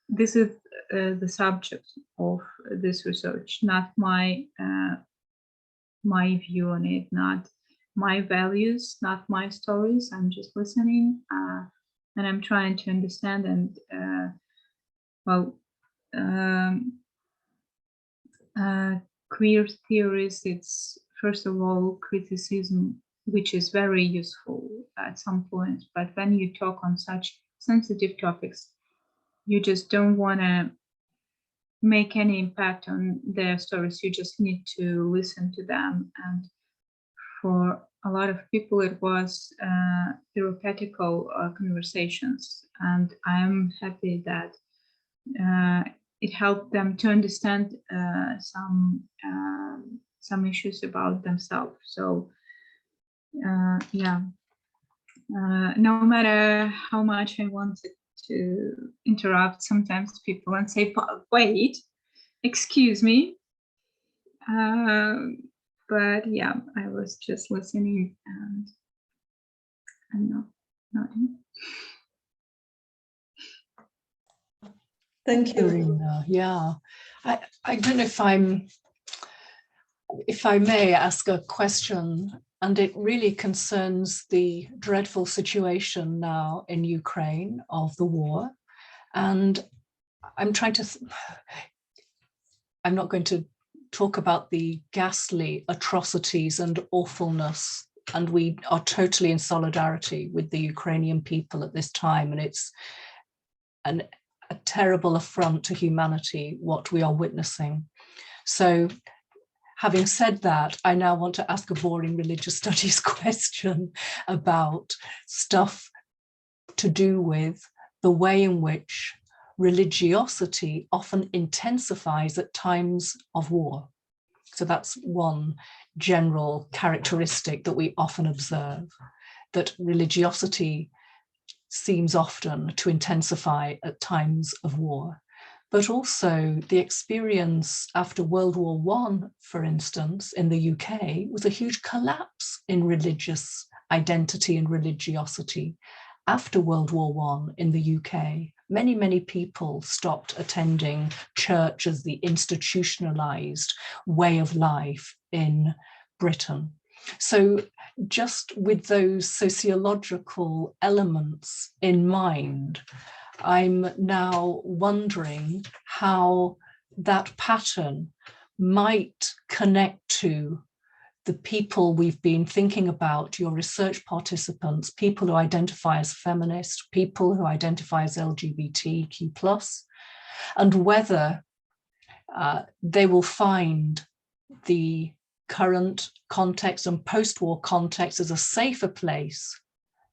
this is the subject of this research, not my my view on it, not my values, not my stories. I'm just listening and I'm trying to understand. And queer theories, it's first of all criticism, which is very useful at some point. But when you talk on such sensitive topics, you just don't want to make any impact on their stories. You just need to listen to them. And for a lot of people, it was theoretical conversations. And I'm happy that it helped them to understand some issues about themselves. So yeah, no matter how much I wanted to interrupt sometimes people and say, wait, excuse me. But yeah, I was just listening and I'm nodding. Thank you. Iryna. Yeah, I don't know if I may ask a question, and it really concerns the dreadful situation now in Ukraine of the war. And I'm not going to talk about the ghastly atrocities and awfulness, and we are totally in solidarity with the Ukrainian people at this time, and it's a terrible affront to humanity what we are witnessing. So having said that, I now want to ask a boring religious studies question about stuff to do with the way in which religiosity often intensifies at times of war. So that's one general characteristic that we often observe, that religiosity seems often to intensify at times of war. But also the experience after World War I, for instance, in the UK, was a huge collapse in religious identity and religiosity. After World War I in the UK, many, many people stopped attending church as the institutionalized way of life in Britain. So just with those sociological elements in mind, I'm now wondering how that pattern might connect to the people we've been thinking about, your research participants, people who identify as feminist, people who identify as LGBTQ+, and whether they will find the current context and post-war context as a safer place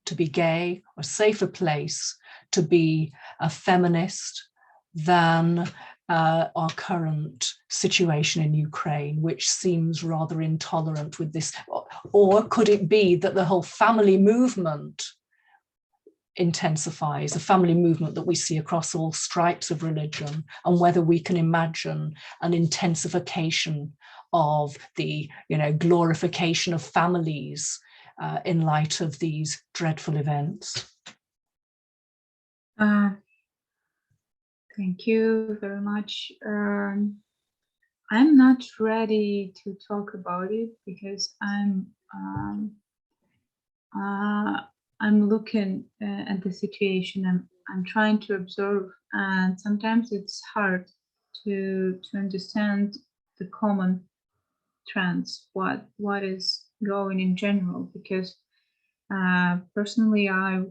to be gay, or a safer place to be a feminist than our current situation in Ukraine, which seems rather intolerant with this. Or could it be that the whole family movement intensifies, a family movement that we see across all stripes of religion, and whether we can imagine an intensification of the, glorification of families in light of these dreadful events? Thank you very much. I'm not ready to talk about it because I'm looking at the situation. I'm trying to observe, and sometimes it's hard to understand the common trends, what is going in general, because personally I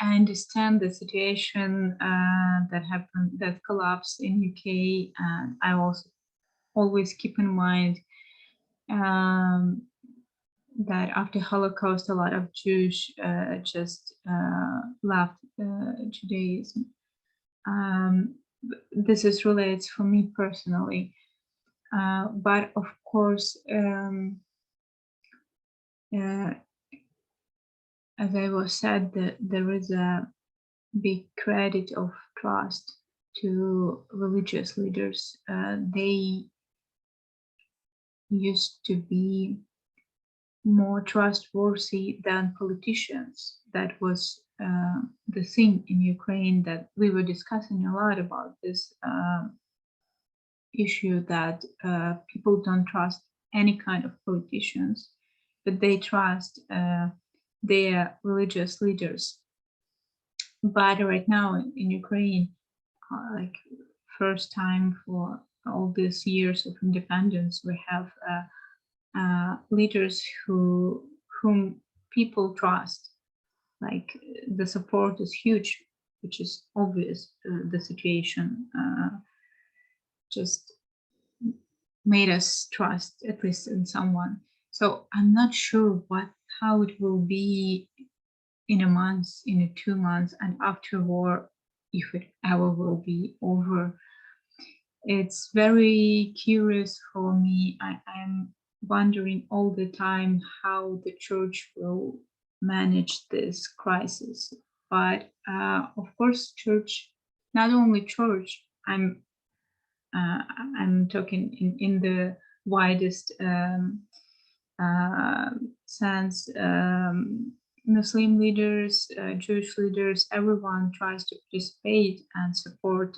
understand the situation that collapsed in UK, and I also always keep in mind that after Holocaust, a lot of Jews just left Judaism. This is related for me personally, but of course, as I was said, there is a big credit of trust to religious leaders. They used to be more trustworthy than politicians. That was the thing in Ukraine, that we were discussing a lot about this issue, that people don't trust any kind of politicians, but they trust their religious leaders. But right now in Ukraine, like first time for all these years of independence, we have leaders whom people trust. Like the support is huge, which is obvious. The situation just made us trust at least in someone. So I'm not sure how it will be in a month, in 2 months, and after war, if it ever will be over. It's very curious for me. I'm wondering all the time how the church will manage this crisis. But of course, church, not only church, I'm talking in the widest sense, Muslim leaders, Jewish leaders, everyone tries to participate and support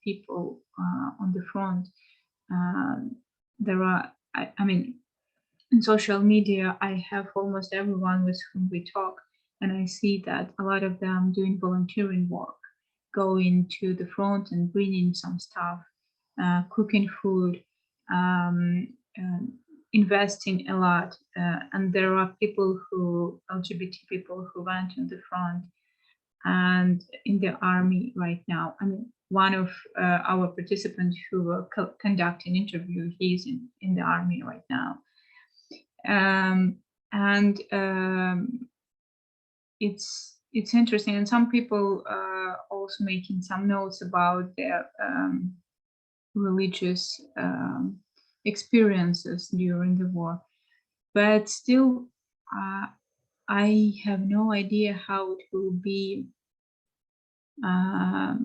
people on the front. There are, I mean, in social media, I have almost everyone with whom we talk, and I see that a lot of them doing volunteering work, going to the front and bringing some stuff, cooking food, investing a lot, and there are people LGBT people who went in the front and in the army right now. I mean, one of our participants who were conducting interview, he's in the army right now. It's interesting, and some people also making some notes about their religious experiences during the war, but still I have no idea how it will be, how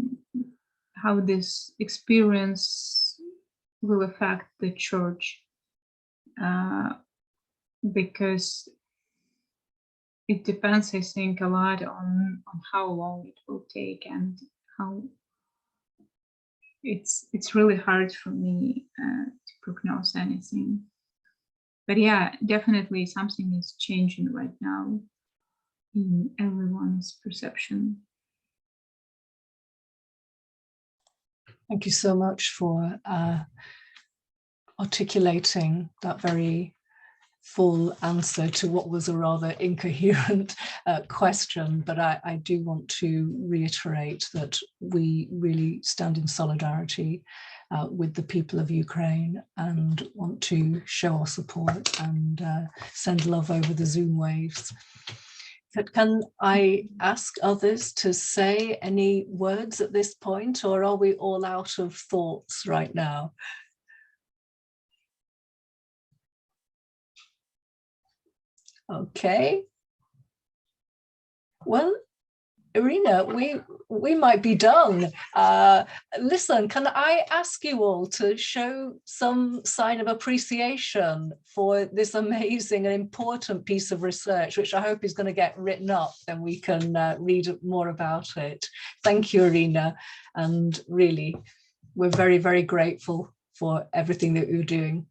this experience will affect the church, because it depends, I think, a lot on how long it will take, and how it's really hard for me to prognose anything. But yeah, definitely something is changing right now in everyone's perception. Thank you so much for articulating that very full answer to what was a rather incoherent question. But I do want to reiterate that we really stand in solidarity with the people of Ukraine, and want to show our support and send love over the Zoom waves. But can I ask others to say any words at this point, or are we all out of thoughts right now? Okay. Well, Iryna, we might be done. Listen, can I ask you all to show some sign of appreciation for this amazing and important piece of research, which I hope is going to get written up, and we can read more about it. Thank you, Iryna, and really, we're very, very grateful for everything that you're doing.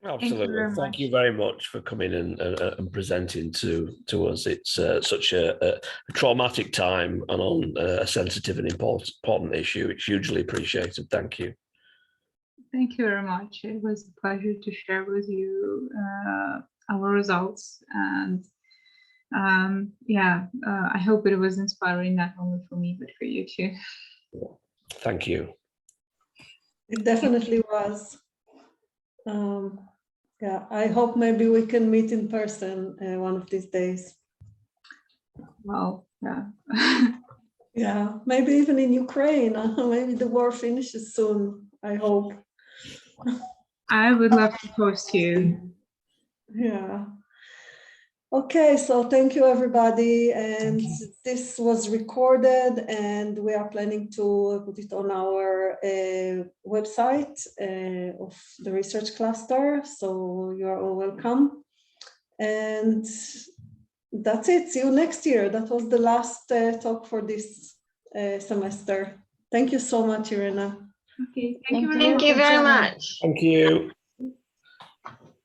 Absolutely. Thank you very much for coming and presenting to us. It's such a traumatic time and on a sensitive and important issue. It's hugely appreciated. Thank you. Thank you very much. It was a pleasure to share with you our results, and I hope it was inspiring not only for me but for you too. Thank you. It definitely was. Yeah, I hope maybe we can meet in person one of these days. Well, yeah. Yeah, maybe even in Ukraine. Maybe the war finishes soon, I hope. I would love to host you. Yeah. Okay, so thank you everybody, and this was recorded and we are planning to put it on our website of the research cluster, so you are all welcome. And that's it. See you next year. That was the last talk for this semester. Thank you so much, Iryna. Okay, thank you Thank you very much. Thank you.